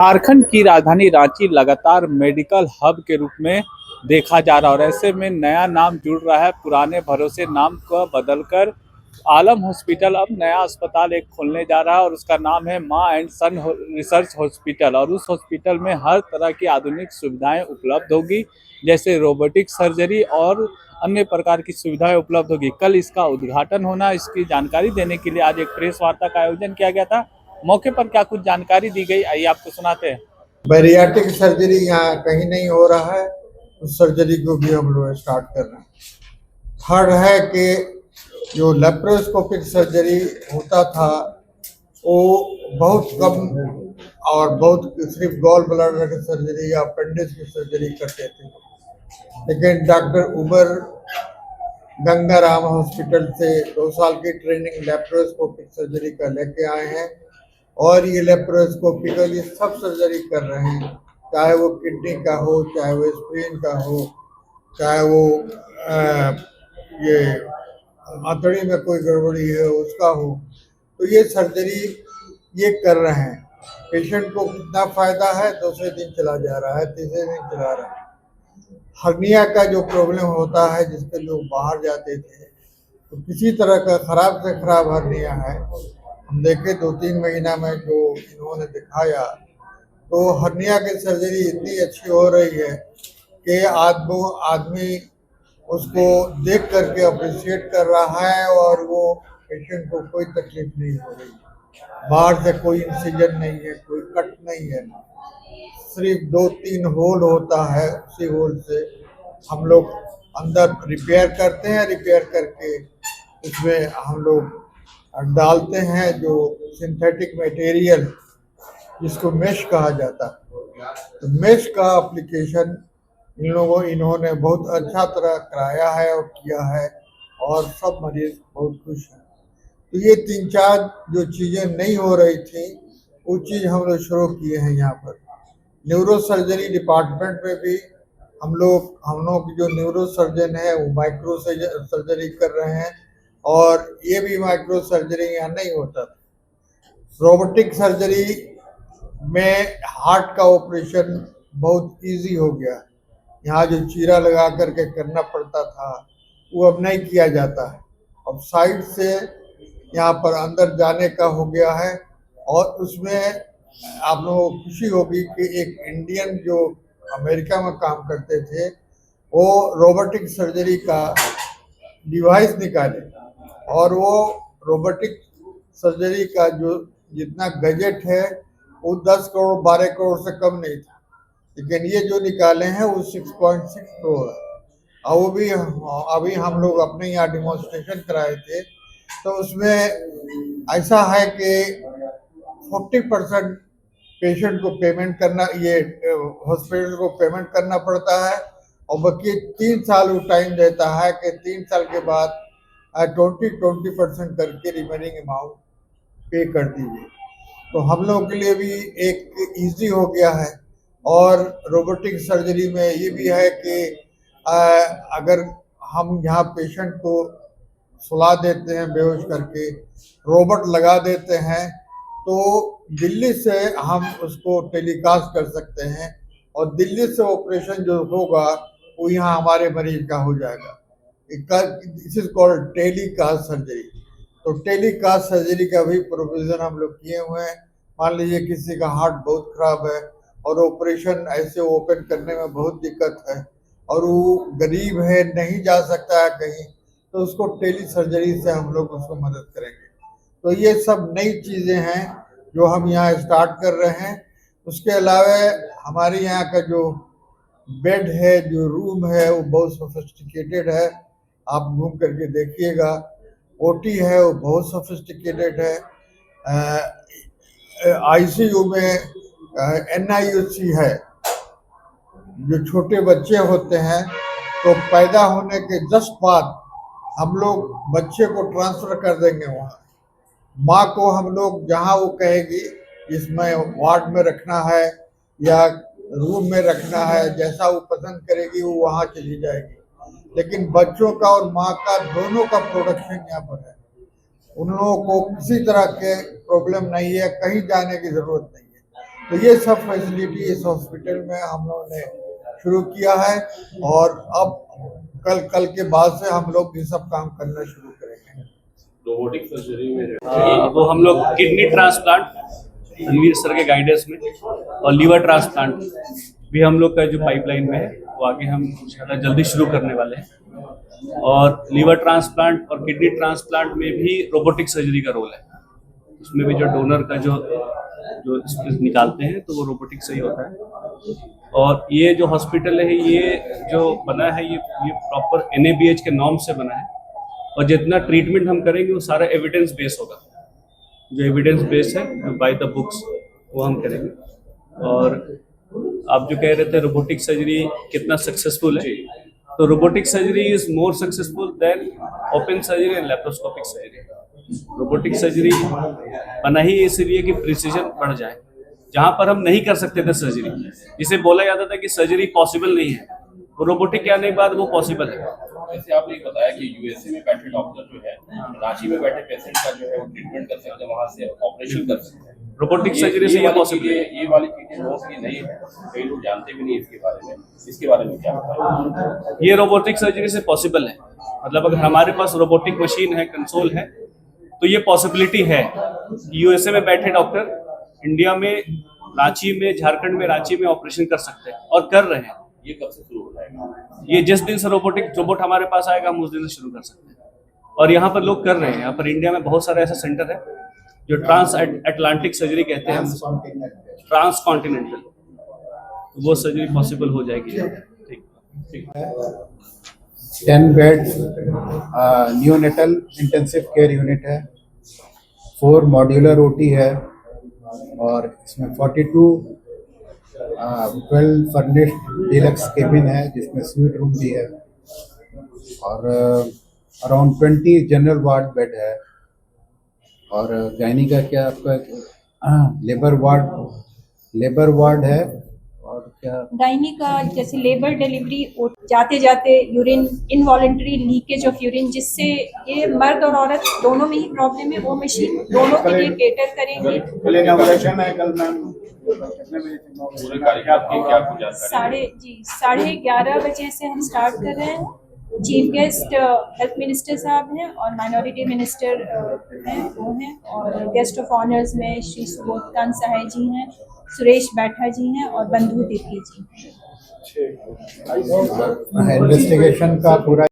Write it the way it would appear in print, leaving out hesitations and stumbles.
झारखंड की राजधानी रांची लगातार मेडिकल हब के रूप में देखा जा रहा है और ऐसे में नया नाम जुड़ रहा है। पुराने भरोसे नाम को बदलकर आलम हॉस्पिटल अब नया अस्पताल एक खोलने जा रहा है और उसका नाम है मां एंड सन रिसर्च हॉस्पिटल। और उस हॉस्पिटल में हर तरह की आधुनिक सुविधाएं उपलब्ध होगी, जैसे रोबोटिक सर्जरी और अन्य प्रकार की सुविधाएं उपलब्ध होगी। कल इसका उद्घाटन होना, इसकी जानकारी देने के लिए आज एक प्रेस वार्ता का आयोजन किया गया था। मौके पर क्या कुछ जानकारी दी गई, आइए आपको सुनाते हैं। बैरियाट्रिक सर्जरी यहाँ कहीं नहीं हो रहा है, उस सर्जरी को भी हम लोग स्टार्ट कर रहे हैं। थर्ड है कि जो लेप्रोस्कोपिक सर्जरी होता था वो बहुत कम और बहुत सिर्फ गॉल ब्लैडर की सर्जरी या अपेंडिक्स की सर्जरी करते थे, लेकिन डॉक्टर उबर गंगाराम हॉस्पिटल से 2 साल की ट्रेनिंग लेप्रोस्कोपिक सर्जरी का लेके आए हैं और ये लेप्रोस्कोपिकली सब सर्जरी कर रहे हैं, चाहे वो किडनी का हो, चाहे वो स्प्लीन का हो, चाहे वो ये आंतड़ी में कोई गड़बड़ी है उसका हो। तो ये सर्जरी ये कर रहे हैं। पेशेंट को कितना फायदा है, दूसरे दिन चला जा रहा है, तीसरे दिन चला रहा है। हर्निया का जो प्रॉब्लम होता है, जिसके लोग बाहर जाते थे, तो किसी तरह का खराब से खराब हर्निया है। हम देखे 2-3 महीना में जो इन्होंने दिखाया, तो हर्निया की सर्जरी इतनी अच्छी हो रही है कि आदमी उसको देख करके अप्रिशिएट कर रहा है और वो पेशेंट को कोई तकलीफ नहीं हो रही। बाहर से कोई इंसिजन नहीं है, कोई कट नहीं है, सिर्फ 2-3 होल होता है, उसी होल से हम लोग अंदर रिपेयर करते हैं। रिपेयर करके उसमें हम लोग डालते हैं जो सिंथेटिक मटेरियल, जिसको मेश कहा जाता है। तो मेश का एप्लीकेशन इन्होंने बहुत अच्छा तरह कराया है और किया है और सब मरीज बहुत खुश हैं। तो ये 3-4 जो चीज़ें नहीं हो रही थी, वो चीज़ हम लोग शुरू किए हैं यहाँ पर। न्यूरो सर्जरी डिपार्टमेंट में भी हम लोग जो न्यूरो सर्जन है वो माइक्रो सर्जरी कर रहे हैं और ये भी माइक्रो सर्जरी यहाँ नहीं होता था। रोबोटिक सर्जरी में हार्ट का ऑपरेशन बहुत इजी हो गया। यहाँ जो चीरा लगा करके करना पड़ता था वो अब नहीं किया जाता है, अब साइड से यहाँ पर अंदर जाने का हो गया है। और उसमें आप लोगों को खुशी होगी कि एक इंडियन जो अमेरिका में काम करते थे, वो रोबोटिक सर्जरी का डिवाइस निकाले और वो रोबोटिक सर्जरी का जो जितना बजट है वो 10 करोड़ 12 करोड़ से कम नहीं था, लेकिन ये जो निकाले हैं वो 6.6 करोड़ है। और वो भी अभी हम लोग अपने यहाँ डिमॉन्स्ट्रेशन कराए थे, तो उसमें ऐसा है कि 40% पेशेंट को पेमेंट करना, ये हॉस्पिटल को पेमेंट करना पड़ता है और बाकी 3 साल वो टाइम देता है कि 3 साल के बाद 20% करके रिमेनिंग अमाउंट पे कर दीजिए। तो हम लोगों के लिए भी एक इजी हो गया है। और रोबोटिक सर्जरी में ये भी है कि अगर हम यहाँ पेशेंट को सुला देते हैं बेहोश करके, रोबोट लगा देते हैं, तो दिल्ली से हम उसको टेलीकास्ट कर सकते हैं और दिल्ली से ऑपरेशन जो होगा वो यहाँ हमारे मरीज का हो जाएगा। This is called telecast surgery. तो टेलीकास्ट सर्जरी का भी प्रोविजन हम लोग किए हुए हैं। मान लीजिए किसी का हार्ट बहुत खराब है और ऑपरेशन ऐसे ओपन करने में बहुत दिक्कत है और वो गरीब है, नहीं जा सकता है कहीं, तो उसको टेली सर्जरी से हम लोग उसको मदद करेंगे। तो ये सब नई चीज़ें हैं जो हम यहाँ स्टार्ट कर रहे हैं। उसके अलावा हमारे यहाँ का जो बेड है, जो रूम है, वो बहुत सोफिस्टिकेटेड है। आप घूम करके देखिएगा। ओटी है वो बहुत सोफिस्टिकेटेड है। आईसीयू में एनआईयूसी है, जो छोटे बच्चे होते हैं, तो पैदा होने के जस्ट बाद हम लोग बच्चे को ट्रांसफर कर देंगे वहाँ। माँ को हम लोग जहाँ वो कहेगी इसमें वार्ड में रखना है या रूम में रखना है, जैसा वो पसंद करेगी वो वहाँ चली जाएगी। लेकिन बच्चों का और माँ का दोनों का प्रोटेक्शन यहाँ पर है। उन लोगों को किसी तरह के प्रॉब्लम नहीं है, कहीं जाने की जरूरत नहीं है। तो ये सब फैसिलिटी इस हॉस्पिटल में हम लोगों ने शुरू किया है और अब कल के बाद से हम लोग ये सब काम करना शुरू करेंगे। रोबोटिक सर्जरी में वो हम लोग किडनी ट्रांसप्लांट रणवीर सर के गाइडेंस में और लीवर ट्रांसप्लांट भी हम लोग का जो पाइपलाइन में है वो आगे हम इंशाल्लाह जल्दी शुरू करने वाले हैं। और लीवर ट्रांसप्लांट और किडनी ट्रांसप्लांट में भी रोबोटिक सर्जरी का रोल है। उसमें भी जो डोनर का जो निकालते हैं तो वो रोबोटिक से ही होता है। और ये जो हॉस्पिटल है ये जो बना है ये प्रॉपर NABH के नॉर्म से बना है और जितना ट्रीटमेंट हम करेंगे वो सारा एविडेंस बेस होगा। जो एविडेंस बेस है बाय द बुक्स वो हम करेंगे। और आप जो कह रहे थे रोबोटिक सर्जरी कितना सक्सेसफुल है, तो robotic surgery is more successful than open surgery and laparoscopic surgery. Robotic surgery बना ही इसलिए कि प्रिसीजन बढ़ जाए। जहाँ पर हम नहीं कर सकते थे सर्जरी, जिसे बोला जाता था कि सर्जरी पॉसिबल नहीं है, वो रोबोटिक के आने के बाद वो पॉसिबल है। जैसे आपने बताया कि यूएसए में बैठे डॉक्टर जो है रांची में बैठे पेशेंट का जो है वो ट्रीटमेंट कर सकते हैं, वहाँ से ऑपरेशन कर सकते हैं। रोबोटिक सर्जरी से ये पॉसिबल है। ये वाली चीजें लोगों की नहीं है, कई लोग जानते भी नहीं इसके बारे में। इसके बारे में क्या बताएं? ये रोबोटिक सर्जरी से पॉसिबल है। मतलब अगर हमारे पास रोबोटिक मशीन है, कंसोल है, तो ये पॉसिबिलिटी है। यूएसए में बैठे डॉक्टर इंडिया में रांची में, झारखंड में रांची में ऑपरेशन कर सकते हैं और कर रहे हैं। ये कब से शुरू हो जाएगा? ये जिस दिन से रोबोट हमारे पास आएगा हम उस दिन से शुरू कर सकते हैं। और यहाँ पर लोग कर रहे हैं। यहाँ पर इंडिया में बहुत सारे ऐसा सेंटर है जो ट्रांस अटलांटिक सर्जरी कहते हैं, ट्रांस कॉन्टिनेंटल, वो सर्जरी पॉसिबल हो जाएगी। ठीक 10 bed neonatal intensive care unit है, 4 मॉड्यूलर OT है और इसमें 12 फर्निश्ड डिलक्स केबिन है जिसमें स्वीट रूम भी है और अराउंड 20 जनरल वार्ड बेड है। और गायनी का क्या आपका लेबर वार्ड है और क्या गायनी का जैसे लेबर डिलीवरी जाते जाते urine involuntary leakage of urine, जिससे ये मर्द और औरत दोनों में ही प्रॉब्लम है, वो मशीन दोनों के लिए केटर करेंगे। पूरे कार्यक्रम की क्या कुछ जानकारी? 11:30 बजे से हम स्टार्ट कर रहे हैं। चीफ गेस्ट हेल्थ मिनिस्टर साहब हैं और माइनॉरिटी मिनिस्टर हैं वो हैं, और गेस्ट ऑफ ऑनर्स में श्री सुबोध कांत सहाय जी हैं, सुरेश बैठा जी हैं और बंधु तिर्की जी। इन्वेस्टिगेशन का पूरा